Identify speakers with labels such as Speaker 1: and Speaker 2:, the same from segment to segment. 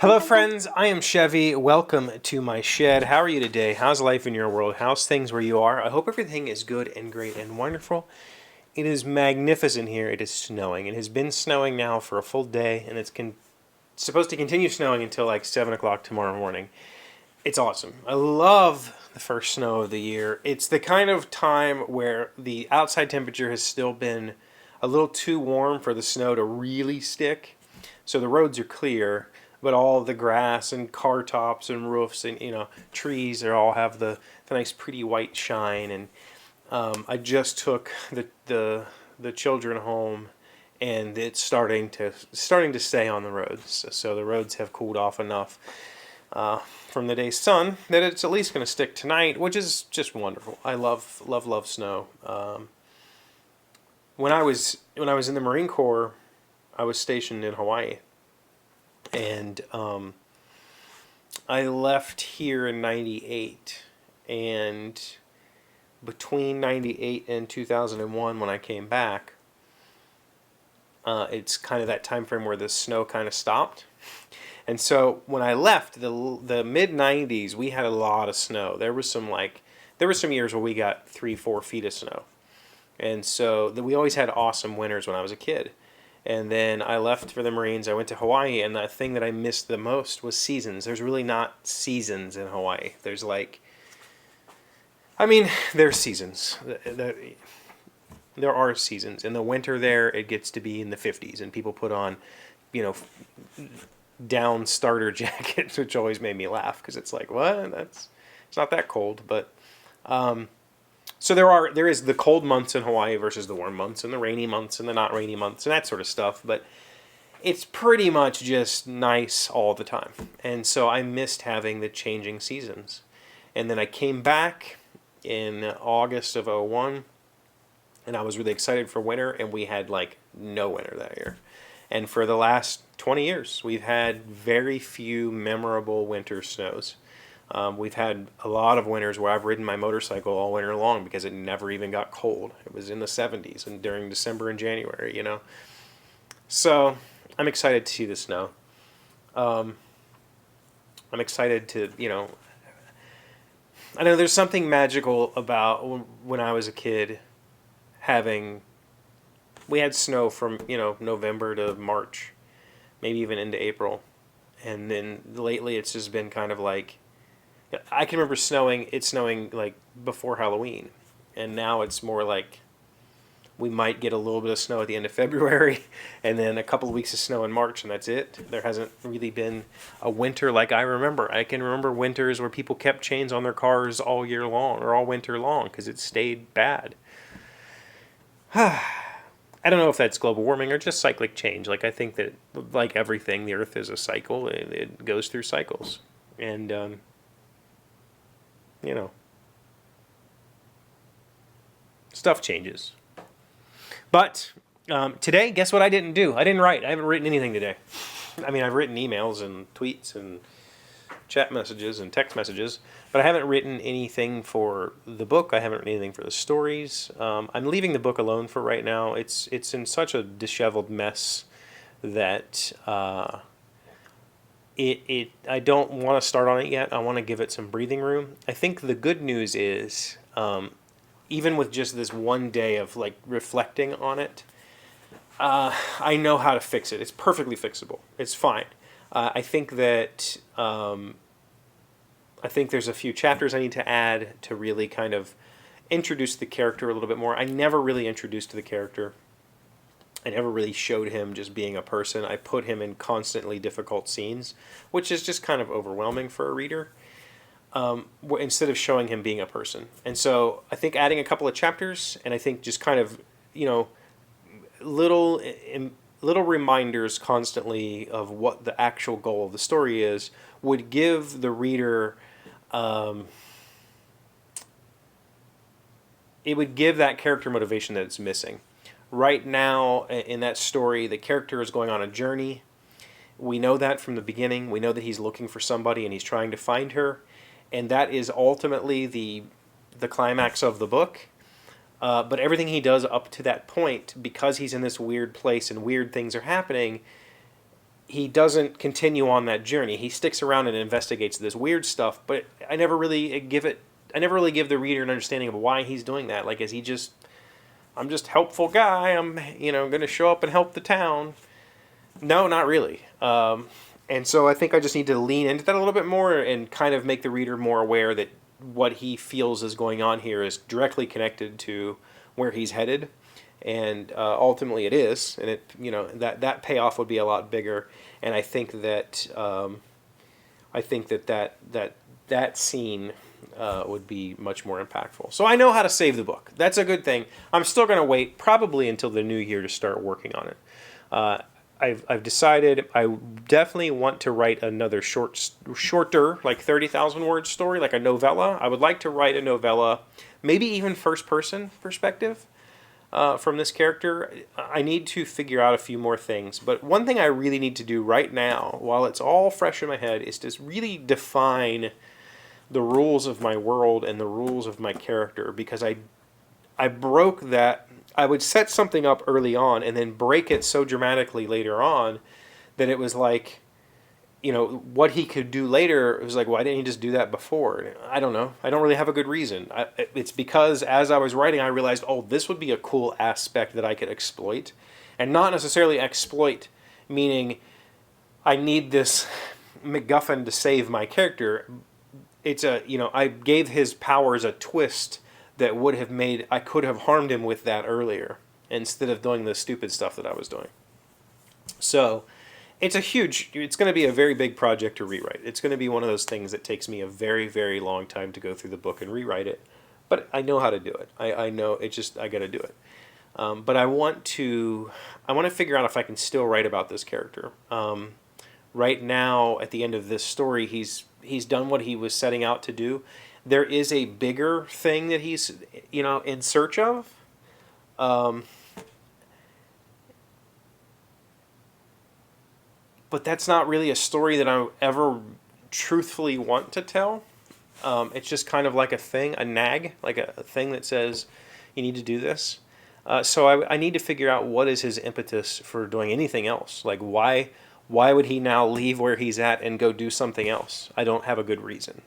Speaker 1: Hello, friends. I am Chevee. Welcome to my shed. How are you today? How's life in your world? How's things where you are? I hope everything is good and great and wonderful. It is magnificent here. It is snowing. It has been snowing now for a full day, and it's supposed to continue snowing until like 7 o'clock tomorrow morning. It's awesome. I love the first snow of the year. It's the kind of time where the outside temperature has still been a little too warm for the snow to really stick. So the roads are clear, but all the grass and car tops and roofs and trees, they all have the nice pretty white shine. And I just took the children home, and it's starting to stay on the roads. So the roads have cooled off enough from the day's sun that it's at least going to stick tonight, which is just wonderful. I love snow. When I was in the Marine Corps, I was stationed in Hawaii, and I left here in '98, and between '98 and 2001, when I came back, it's kind of that time frame where the snow kind of stopped. And so when I left, the mid '90s, we had a lot of snow. There were some years where we got 3-4 feet of snow, and so we always had awesome winters when I was a kid. And then I left for the Marines. I went to Hawaii, and the thing that I missed the most was seasons. There's really not seasons in Hawaii. There's there's seasons. There are seasons. In the winter there, it gets to be in the 50s, and people put on, down starter jackets, which always made me laugh because it's like, what? It's not that cold, but so there is the cold months in Hawaii versus the warm months and the rainy months and the not rainy months and that sort of stuff, but it's pretty much just nice all the time. And so I missed having the changing seasons. And then I came back in August of '01, and I was really excited for winter, and we had like no winter that year. And for the last 20 years, we've had very few memorable winter snows. We've had a lot of winters where I've ridden my motorcycle all winter long because it never even got cold. It was in the 70s and during December and January, So I'm excited to see the snow. I'm excited to, I know there's something magical about when I was a kid we had snow from, November to March, maybe even into April. And then lately it's just been kind of like, I can remember it snowing like before Halloween, and now it's more like we might get a little bit of snow at the end of February, and then a couple of weeks of snow in March, and that's it. There hasn't really been a winter like I remember. I can remember winters where people kept chains on their cars all year long or all winter long because it stayed bad. I don't know if that's global warming or just cyclic change. Like, I think that, like everything, the Earth is a cycle. It goes through cycles, and stuff changes. But today, guess what I didn't do? I didn't write. I haven't written anything today. I've written emails and tweets and chat messages and text messages, but I haven't written anything for the book. I haven't written anything for the stories. I'm leaving the book alone for right now. It's in such a disheveled mess that I don't want to start on it yet. I want to give it some breathing room. I think the good news is, even with just this one day of like reflecting on it, I know how to fix it. It's perfectly fixable. It's fine. I think that I think there's a few chapters I need to add to really kind of introduce the character a little bit more. I never really introduced the character. I never really showed him just being a person. I put him in constantly difficult scenes, which is just kind of overwhelming for a reader, instead of showing him being a person. And so I think adding a couple of chapters, and I think just kind of, little reminders constantly of what the actual goal of the story is, would give the reader, it would give that character motivation that it's missing. Right now, in that story, the character is going on a journey. We know that from the beginning. We know that he's looking for somebody and he's trying to find her. And that is ultimately the climax of the book. But everything he does up to that point, because he's in this weird place and weird things are happening, he doesn't continue on that journey. He sticks around and investigates this weird stuff, but I never really give the reader an understanding of why he's doing that. Like, is he just, I'm just helpful guy, I'm, going to show up and help the town? No, not really. And so I think I just need to lean into that a little bit more and kind of make the reader more aware that what he feels is going on here is directly connected to where he's headed. And ultimately it is, and that payoff would be a lot bigger. And I think that that scene would be much more impactful. So I know how to save the book. That's a good thing. I'm still going to wait probably until the new year to start working on it. I've decided I definitely want to write another shorter, like 30,000 word story, like a novella. I would like to write a novella, maybe even first person perspective from this character. I need to figure out a few more things. But one thing I really need to do right now, while it's all fresh in my head, is to really define the rules of my world and the rules of my character, because I broke that. I would set something up early on and then break it so dramatically later on that it was like, what he could do later, it was like, why didn't he just do that before? I don't know. I don't really have a good reason. It's because as I was writing, I realized, this would be a cool aspect that I could exploit. And not necessarily exploit, meaning I need this MacGuffin to save my character. It's I gave his powers a twist that would have made, I could have harmed him with that earlier instead of doing the stupid stuff that I was doing. So it's going to be a very big project to rewrite. It's going to be one of those things that takes me a very, very long time to go through the book and rewrite it. But I know how to do it. I know it's just, I got to do it. But I want to figure out if I can still write about this character. Right now, at the end of this story, he's done what he was setting out to do. There is a bigger thing that he's, in search of. But that's not really a story that I ever truthfully want to tell. It's just kind of like a thing, a nag, like a thing that says, you need to do this. So I need to figure out what is his impetus for doing anything else. Like, why would he now leave where he's at and go do something else? I don't have a good reason.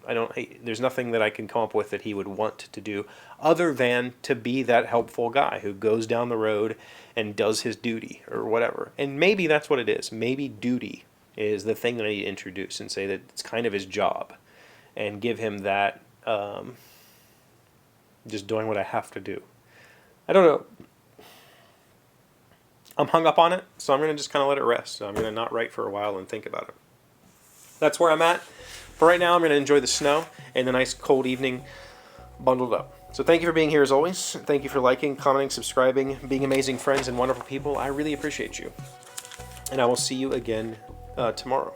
Speaker 1: There's nothing that I can come up with that he would want to do other than to be that helpful guy who goes down the road and does his duty or whatever. And maybe that's what it is. Maybe duty is the thing that I need to introduce and say that it's kind of his job and give him that just doing what I have to do. I don't know. I'm hung up on it, so I'm going to just kind of let it rest. So I'm going to not write for a while and think about it. That's where I'm at. For right now, I'm going to enjoy the snow and the nice cold evening bundled up. So thank you for being here as always. Thank you for liking, commenting, subscribing, being amazing friends and wonderful people. I really appreciate you. And I will see you again tomorrow.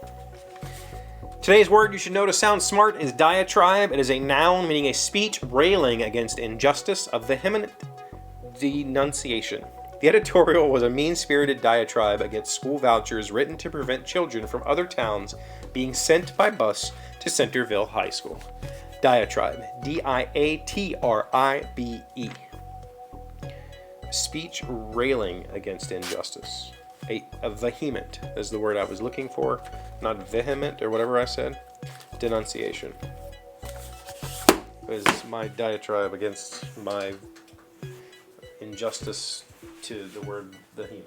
Speaker 1: Today's word you should know to sound smart is diatribe. It is a noun meaning a speech railing against injustice, a vehement denunciation. The editorial was a mean-spirited diatribe against school vouchers written to prevent children from other towns being sent by bus to Centerville High School. Diatribe. D-I-A-T-R-I-B-E. Speech railing against injustice. A vehement is the word I was looking for, not vehement or whatever I said. Denunciation is my diatribe against my injustice to the word vehement.